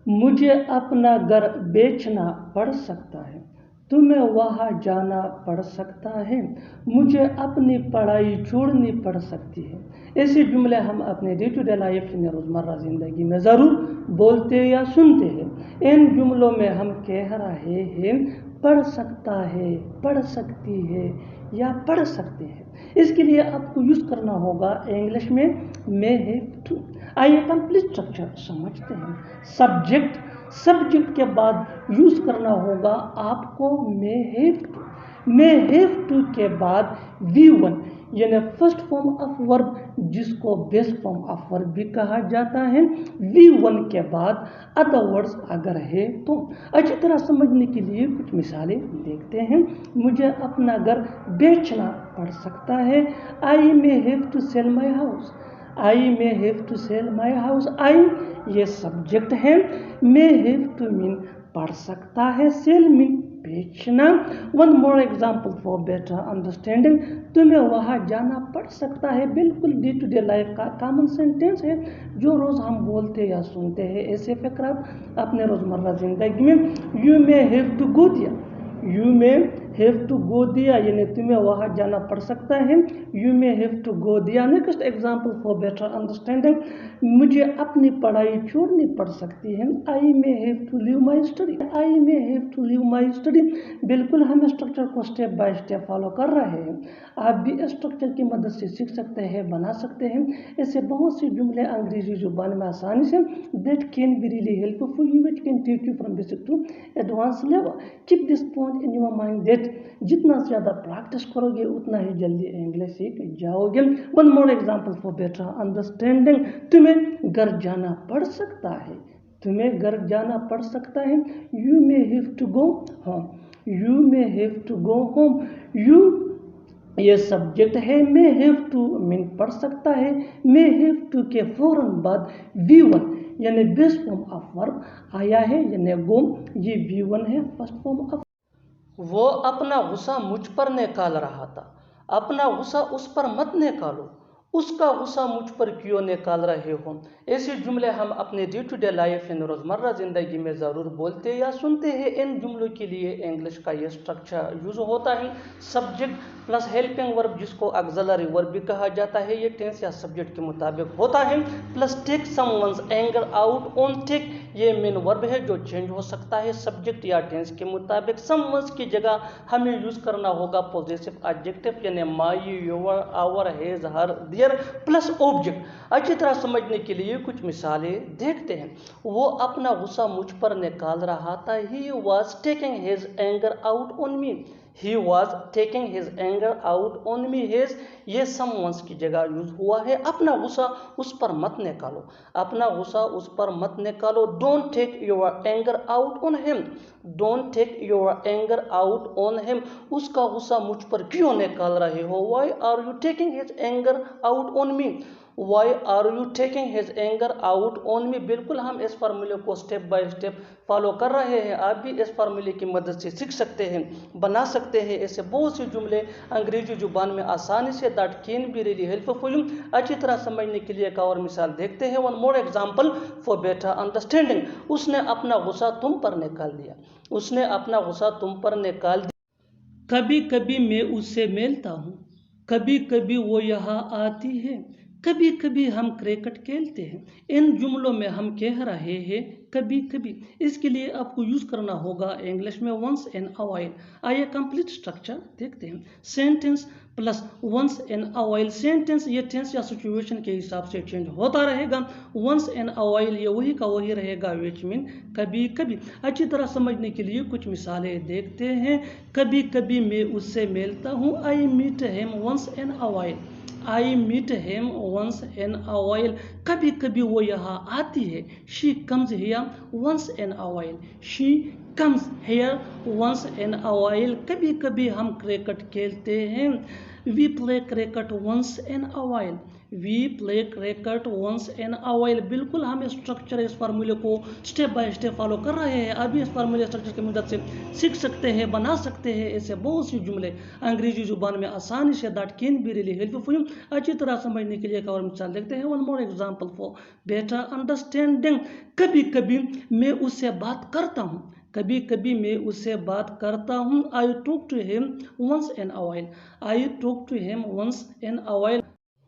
मुझे अपना घर बेचना पड़ सकता है, तुम्हें वहाँ जाना पड़ सकता है, मुझे अपनी पढ़ाई छोड़नी पड़ सकती है। ऐसे जुमले हम अपने डे टू डे लाइफ में रोज़मर्रा ज़िंदगी में ज़रूर बोलते या सुनते हैं। इन जुमलों में हम कह रहे हैं पढ़ सकता है, पढ़ सकती है या पढ़ सकते हैं। इसके लिए आपको यूज़ करना होगा इंग्लिश में मे हैव टू। आइए कंप्लीट स्ट्रक्चर समझते हैं। सब्जेक्ट के बाद यूज़ करना होगा आपको मे हैव टू के बाद V1 यानी फर्स्ट फॉर्म ऑफ वर्ब, जिसको बेस्ट फॉर्म ऑफ वर्ब भी कहा जाता है। V1 के बाद अदर वर्ड्स अगर है तो। अच्छी तरह समझने के लिए कुछ मिसालें देखते हैं। मुझे अपना घर बेचना पड़ सकता है। I may have to sell my house. I may have to sell my house. I ये सब्जेक्ट है। मे हैव टू मीन पढ़ सकता है। सेल मीन बेचना। One more example for better understanding, तुम्हें वहाँ जाना पड़ सकता है बिल्कुल डे टू डे लाइफ का कॉमन सेंटेंस है जो रोज़ हम बोलते या सुनते हैं। ऐसे फकरा अपने रोज़मर्रा ज़िंदगी में। You may have to go there. You may have to go there यानी तुम्हें वहाँ जाना पड़ सकता है। You may have to go there. Next example for better understanding, मुझे अपनी पढ़ाई छोड़नी पड़ सकती है। I may have to leave my study. I may have to leave my study. बिल्कुल हम स्ट्रक्चर को स्टेप बाय स्टेप फॉलो कर रहे हैं। आप भी स्ट्रक्चर की मदद से सीख सकते हैं, बना सकते हैं। ऐसे बहुत से जुमले अंग्रेजी जुबान में आसानी से that can be really helpful you, which can take you from basic to advance level. Keep this point in your mind that जितना ज़्यादा प्रैक्टिस करोगे उतना ही जल्दी इंग्लिश सीख जाओगे। One more example for better understanding, तुम्हें घर जाना पड़ सकता है। तुम्हें घर जाना पड़ सकता है। You may have to go home. You may have to go home. You ये सब्जेक्ट है। मे हैव टू मीन पढ़ सकता है। मे हैव टू के फौरन बाद V1 यानी बेस्ट फॉर्म ऑफ वर्ब आया है यानी गो। ये V1 है फर्स्ट फॉर्म ऑफ। वो अपना गुस्सा मुझ पर निकाल रहा था। अपना गुस्सा उस पर मत निकालो, उसका गुस्सा मुझ पर क्यों निकाल रहे हो। ऐसे जुमले हम अपने day to day life in रोज़मर्रा ज़िंदगी में ज़रूर बोलते या सुनते हैं। इन जुमलों के लिए इंग्लिश का ये स्ट्रक्चर यूज़ होता है। सब्जेक्ट प्लस हेल्पिंग वर्ब, जिसको ऑक्सिलरी वर्ब भी कहा जाता है, ये टेंस या सब्जेक्ट के मुताबिक होता है। Plus take someone's anger out on. Take ये मेन वर्ब है जो चेंज हो सकता है सब्जेक्ट या टेंस के मुताबिक। समवन्स की जगह हमें यूज़ करना होगा पॉजिटिव एडजेक्टिव यानी my, your, our, his, her, their plus object. अच्छी तरह समझने के लिए कुछ मिसालें देखते हैं। वो अपना गुस्सा मुझ पर निकाल रहा था। He was taking his anger out on me. He was taking his anger out on me. His ये समवंस की जगह यूज हुआ है। अपना गुस्सा उस पर मत निकालो। अपना गुस्सा उस पर मत निकालो। Don't take your anger out on him. Don't take your anger out on him. उसका गुस्सा मुझ पर क्यों निकाल रहे हो। Why are you taking his anger out on me. Why are you taking his anger out on me. बिल्कुल हम इस फार्मूले को स्टेप बाय स्टेप फॉलो कर रहे हैं। आप भी इस फार्मूले की मदद से सीख सकते हैं, बना सकते हैं। ऐसे बहुत से जुमले अंग्रेजी जुबान में आसानी से that can be really helpful. अच्छी तरह समझने के लिए एक और मिसाल देखते हैं। One more example for better understanding, उसने अपना गुस्सा तुम पर निकाल दिया। उसने अपना गुस्सा तुम पर निकाल दिया। कभी कभी मैं उससे मिलता हूँ। कभी कभी वो यहाँ आती है। कभी कभी हम क्रिकेट खेलते हैं। इन जुमलों में हम कह रहे हैं कभी कभी। इसके लिए आपको यूज़ करना होगा इंग्लिश में वंस इन अ व्हाइल। आइए कंप्लीट स्ट्रक्चर देखते हैं। Sentence plus once in a while. Sentence ये टेंस या सिचुएशन के हिसाब से चेंज होता रहेगा। वंस इन अ व्हाइल ये वही का वही रहेगा, विच मीन कभी कभी। अच्छी तरह समझने के लिए कुछ मिसालें देखते हैं। कभी कभी मैं उससे मिलता हूँ। I meet him once in a while. I meet him once in a while. कभी कभी वो यहाँ आती है। She comes here once in a while. She comes here once in a while. कभी कभी हम क्रिकेट खेलते हैं। We play cricket once in a while. We play cricket once in a while. बिल्कुल हम स्ट्रक्चर इस फार्मूले को स्टेप बाय स्टेप फॉलो कर रहे हैं। अभी इस फार्मूले स्ट्रक्चर की मदद से सीख सकते हैं, बना सकते हैं ऐसे बहुत सी जुमले अंग्रेजी जुबान में आसानी से that can be really helpful for you. अच्छी तरह समझने के लिए एक और मिसाल देखते हैं। One more example for better understanding. कभी कभी मैं उससे बात करता हूँ, कभी कभी मैं उससे बात करता हूँ। I talk to him once in a while. I talk to him once in a while.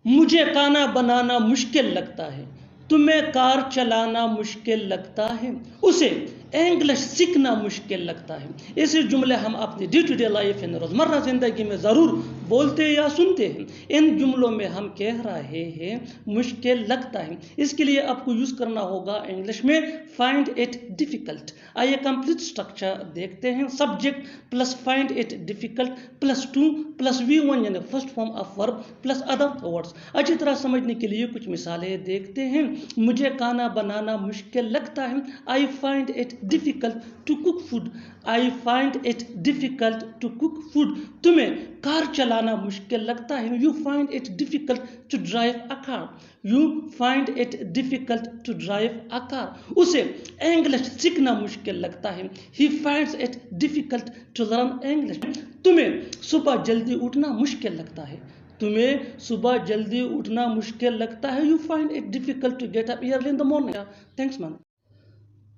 मुझे खाना बनाना मुश्किल लगता है, तुम्हें कार चलाना मुश्किल लगता है, उसे इंग्लिश सीखना मुश्किल लगता है। ऐसे जुमले हम अपनी डे टू डे लाइफ यानी रोज़मर्रा ज़िंदगी में ज़रूर बोलते या सुनते हैं। इन जुमलों में हम कह रहे हैं मुश्किल लगता है, इसके लिए आपको यूज़ करना होगा इंग्लिश में फाइंड इट डिफ़िकल्ट। आइए कंप्लीट स्ट्रक्चर देखते हैं। Subject plus find it difficult plus two plus V1 यानी first form of verb plus other words. अच्छी तरह समझने के लिए कुछ मिसालें देखते हैं। मुझे खाना बनाना मुश्किल लगता है, I find it difficult to cook food. I find it difficult to cook food. तुम्हें कार चलाना मुश्किल लगता है, you find it difficult to drive a car. You find it difficult to drive a car. उसे English सीखना मुश्किल लगता है, he finds it difficult to learn English. तुम्हें सुबह जल्दी उठना मुश्किल लगता है, तुम्हें सुबह जल्दी उठना मुश्किल लगता है, you find it difficult to get up early in the morning. Thanks man.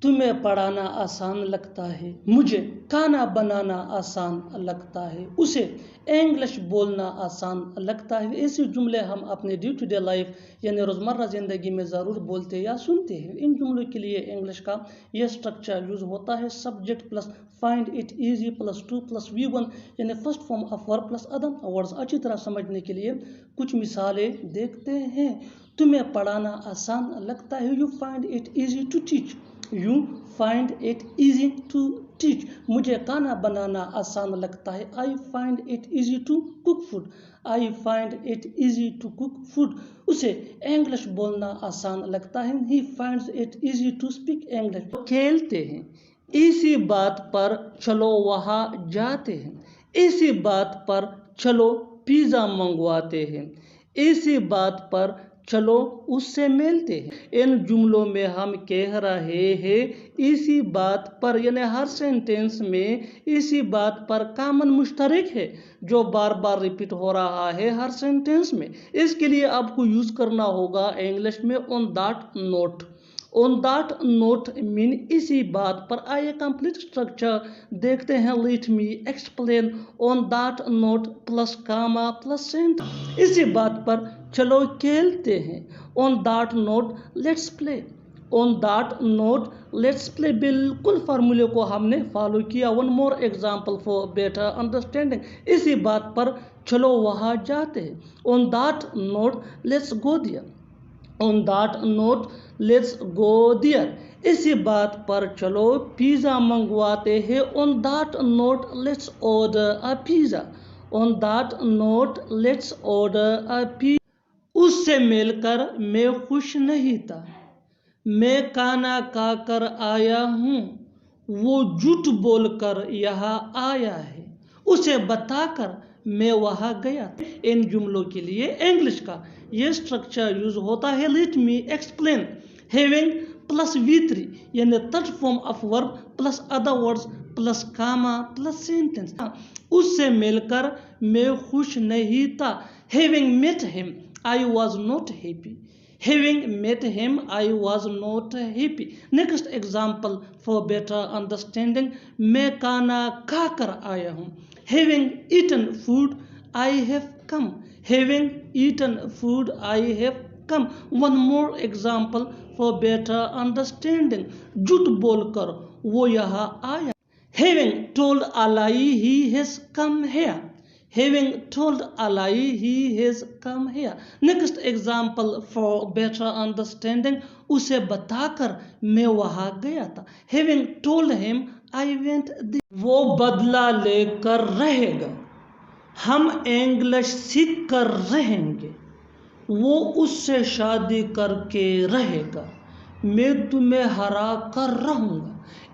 तुम्हें पढ़ाना आसान लगता है, मुझे खाना बनाना आसान लगता है, उसे इंग्लिश बोलना आसान लगता है। ऐसे जुमले हम अपने डे टू डे लाइफ यानी रोज़मर्रा ज़िंदगी में ज़रूर बोलते या सुनते हैं। इन जुमलों के लिए इंग्लिश का यह स्ट्रक्चर यूज़ होता है। Subject plus find it easy plus two plus V1 यानी first form of verb plus other words. अच्छी तरह समझने के लिए कुछ मिसालें देखते हैं। तुम्हें पढ़ाना आसान लगता है, you find it easy to teach. You find it easy to teach. मुझे खाना बनाना आसान लगता है, I find it easy to cook food. I find it easy to cook food. उसे इंग्लिश बोलना आसान लगता है, he finds it easy to speak English. खेलते हैं, इसी बात पर चलो वहाँ जाते हैं, इसी बात पर चलो पिज़्ज़ा मंगवाते हैं, इसी बात पर चलो उससे मिलते हैं। इन जुमलों में हम कह रहे हैं इसी बात पर यानी हर सेंटेंस में इसी बात पर कॉमन मुश्तरक है जो बार बार रिपीट हो रहा है हर सेंटेंस में। इसके लिए आपको यूज़ करना होगा इंग्लिश में on that note. On that note mean इसी बात पर। आइए कंप्लीट स्ट्रक्चर देखते हैं। Let me explain on that note plus comma plus sentence. इसी बात पर चलो खेलते हैं, on that note let's play. On that note let's play. बिल्कुल फार्मूले को हमने फॉलो किया। One more example for better understanding. इसी बात पर चलो वहाँ जाते हैं, on that note let's go there. On that note let's go there. इसी बात पर चलो पिज़्ज़ा मंगवाते हैं, on that note let's order a pizza. On that note let's order a pizza. उससे मिलकर मैं खुश नहीं था, मैं खाना खाकर आया हूँ, वो झूठ बोलकर यहाँ आया है, उसे बताकर मैं वहाँ गया। इन जुमलों के लिए इंग्लिश का ये स्ट्रक्चर यूज होता है। Let me explain. Having plus V3 यानी third form of verb plus other words plus comma plus sentence. उससे मिलकर मैं खुश नहीं था। Having met him I was not happy. Having met him, I was not happy. Next example for better understanding. मैं खाना खाकर आया हूँ, having eaten food, I have come. Having eaten food, I have come. One more example for better understanding. झूठ बोलकर वो यहाँ आया. Having told a lie, he has come here. Having told a lie, he has come here. Next example for better understanding. उसे बताकर मैं वहाँ गया था. Having told him, I went there. वो बदला लेकर रहेगा, हम इंग्लिश सीख कर रहेंगे, वो उससे शादी करके रहेगा, मैं तुम्हें हरा कर रहूँगा।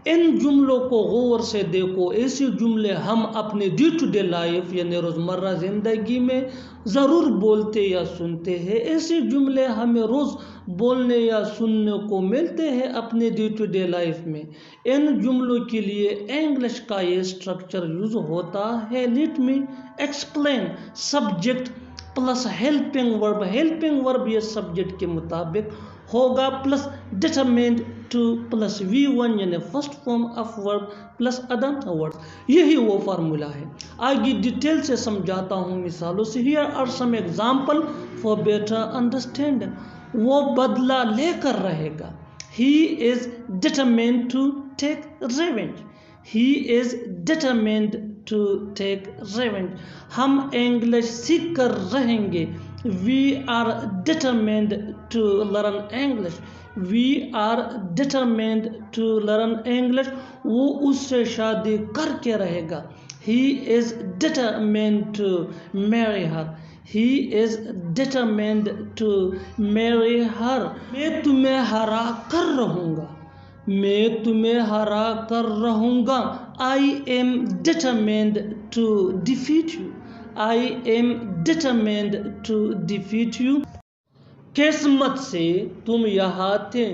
इन जुमलों को गौर से देखो। ऐसे जुमले हम अपने डे टू डे लाइफ यानी रोज़मर्रा ज़िंदगी में ज़रूर बोलते या सुनते हैं। ऐसे जुमले हमें रोज़ बोलने या सुनने को मिलते हैं अपने डे टू डे लाइफ में। इन जुमलों के लिए इंग्लिश का ये स्ट्रक्चर यूज़ होता है। Let me explain. Subject plus helping verb. Helping verb ये सब्जेक्ट के मुताबिक होगा plus determined two plus V1 यानी first form of verb plus other words. यही वो फार्मूला है। आगे डिटेल से समझाता हूँ मिसालों से। Here are some example for better understanding. वो बदला लेकर रहेगा। He is determined to take revenge. He is determined to take revenge. हम इंग्लिश सीख कर रहेंगे। We are determined to learn English. We are determined to learn English. वो उससे शादी करके रहेगा। He is determined to marry her. He is determined to marry her. मैं तुम्हें हरा कर रहूँगा। मैं तुम्हें हरा कर रहूँगा। I am determined to defeat you. I am determined to defeat you. किस्मत से तुम यहाँ थे।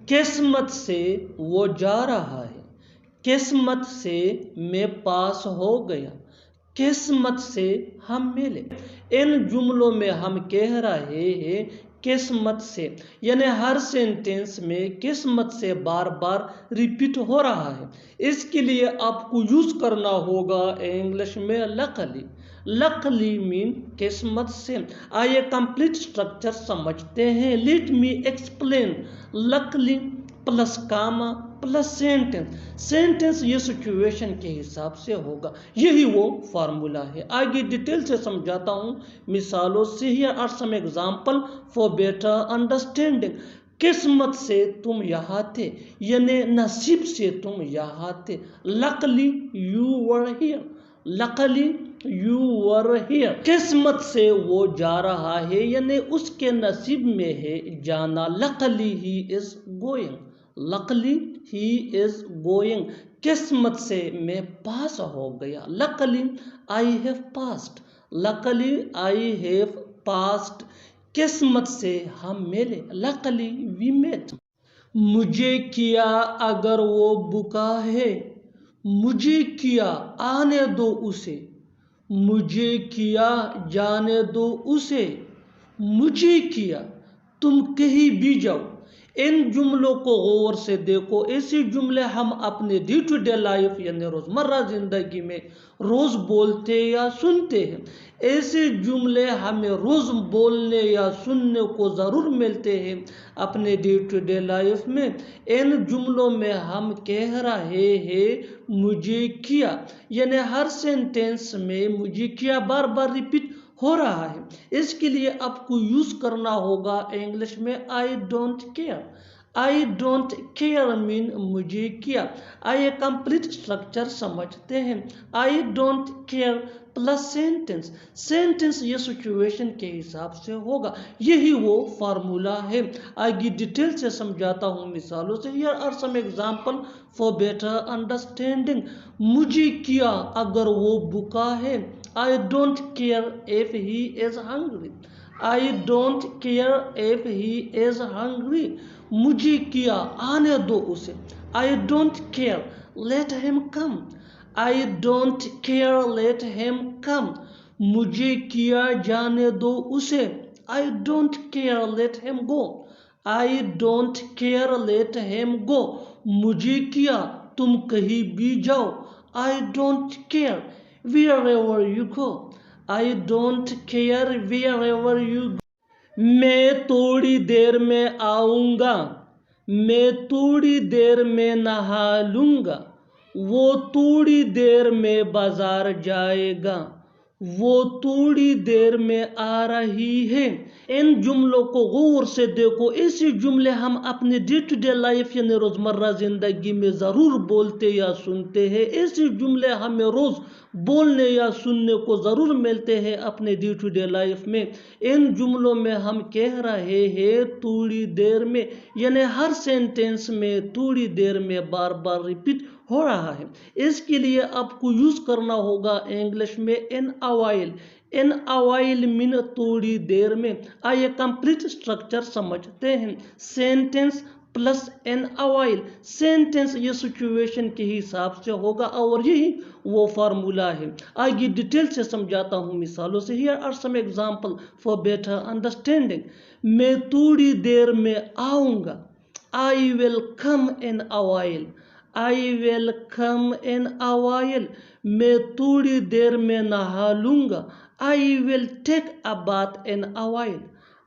किस्मत से वो जा रहा है। किस्मत से मैं पास हो गया। किस्मत से हम मिले। इन जुमलों में हम कह रहे हैं किस्मत से, यानी हर सेंटेंस में किस्मत से बार बार रिपीट हो रहा है। इसके लिए आपको यूज करना होगा इंग्लिश में लकली। लकली मीन किस्मत से। आइए कंप्लीट स्ट्रक्चर समझते हैं। Let me explain. Luckily plus comma plus sentence. Sentence ये सिचुएशन के हिसाब से होगा। यही वो फार्मूला है। आगे डिटेल से समझाता हूँ मिसालों से। Here are some example for better understanding. किस्मत से तुम यहाँ थे, यानी नसीब से तुम यहाँ थे। Luckily you were here. Luckily you were here. किस्मत से वो जा रहा है, यानी उसके नसीब में है जाना। Luckily he is going. Luckily he is going. किस्मत से मैं पास हो गया। Luckily I have passed. Luckily I have passed. किस्मत से हम मिले। Luckily we met. मुझे किया अगर वो बुका है। मुझे किया आने दो उसे। मुझे किया जाने दो उसे। मुझे किया तुम कहीं भी जाओ। इन जुमलों को गौर से देखो। ऐसे जुमले हम अपने डे टू डे लाइफ यानी रोज़मर्रा ज़िंदगी में रोज़ बोलते या सुनते हैं। ऐसे जुमले हमें रोज़ बोलने या सुनने को ज़रूर मिलते हैं अपने डे टू डे लाइफ में। इन जुमलों में हम कह रहे हैं मुझे किया, यानी हर सेंटेंस में मुझे किया बार बार रिपीट हो रहा है। इसके लिए आपको यूज करना होगा इंग्लिश में I don't care. I don't care mean मुझे किया। आइए कंप्लीट स्ट्रक्चर समझते हैं। I don't care plus sentence. Sentence ये सिचुएशन के हिसाब से होगा। यही वो फार्मूला है। आगे डिटेल से समझाता हूँ मिसालों से। Here are some example for better understanding. मुझे किया अगर वो भूखा है। I don't care if he is hungry. I don't care if he is hungry. मुझे किया आने दो उसे। I don't care. Let him come. I don't care. Let him come. मुझे किया जाने दो उसे। I don't care. Let him go. I don't care. Let him go. मुझे किया तुम कहीं भी जाओ। I don't care. Wherever you go. I don't care wherever you go. मैं थोड़ी देर में आऊँगा। मैं थोड़ी देर में नहा लूँगा। वो थोड़ी देर में बाजार जाएगा। वो थोड़ी देर में आ रही है। इन जुमलों को गौर से देखो। ऐसे जुमले हम अपने डे टू डे लाइफ यानी रोज़मर्रा ज़िंदगी में ज़रूर बोलते या सुनते हैं। ऐसे जुमले हमें रोज़ बोलने या सुनने को ज़रूर मिलते हैं अपने डे टू डे लाइफ में। इन जुमलों में हम कह रहे हैं थोड़ी देर में, यानी हर सेंटेंस में थोड़ी देर में बार बार रिपीट हो रहा है। इसके लिए आपको यूज़ करना होगा इंग्लिश में in a while. In a while mean थोड़ी देर में। आइए कंप्लीट स्ट्रक्चर समझते हैं। Sentence plus in a while. Sentence ये सिचुएशन के हिसाब से होगा और यही वो फार्मूला है। आगे डिटेल से समझाता हूँ मिसालों से। Here are some example for better understanding. मैं थोड़ी देर में आऊँगा। I will come in a while. I will come in a while. मैं थोड़ी देर में नहा लूँगा। I will take a bath in a while.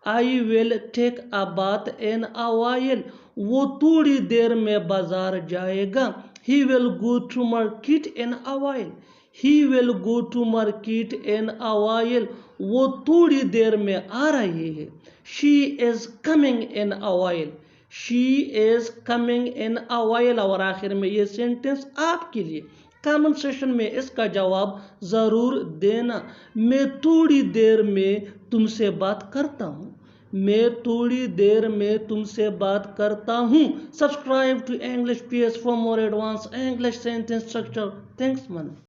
I will take a bath in a while. वो थोड़ी देर में बाजार जाएगा। He will go to market in a while. He will go to market in a while. वो थोड़ी देर में आ रही है। She is coming in a while. She is coming in a while. और आखिर में ये सेंटेंस आपके लिए। कमेंट सेशन में इसका जवाब ज़रूर देना। मैं थोड़ी देर में तुमसे बात करता हूँ। मैं थोड़ी देर में तुमसे बात करता हूँ। Subscribe to English PS for more advance English sentence structure. Thanks मन।